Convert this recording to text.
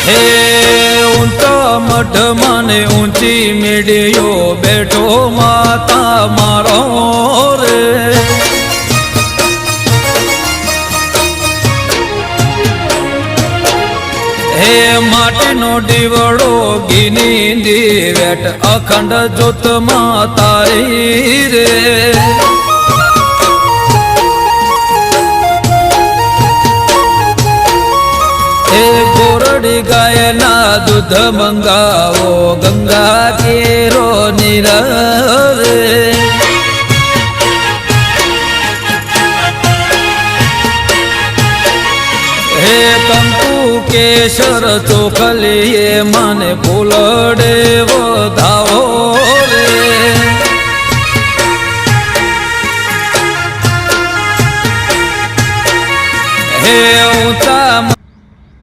હે ઊંચા મઢ મને ઊંચી મેડિયો બેઠો માતા મારો રે હે માટીનો દીવડો ગીની દીવેટ અખંડ જ્યોતમાં તારી રે હે ગોરડી ગાયના દૂધ મંગાવો ગંગા કેરો નીર રે હે કંકુ કેસર ચોખલીએ મને ફૂલડે વધાવો રે હે ઊંચા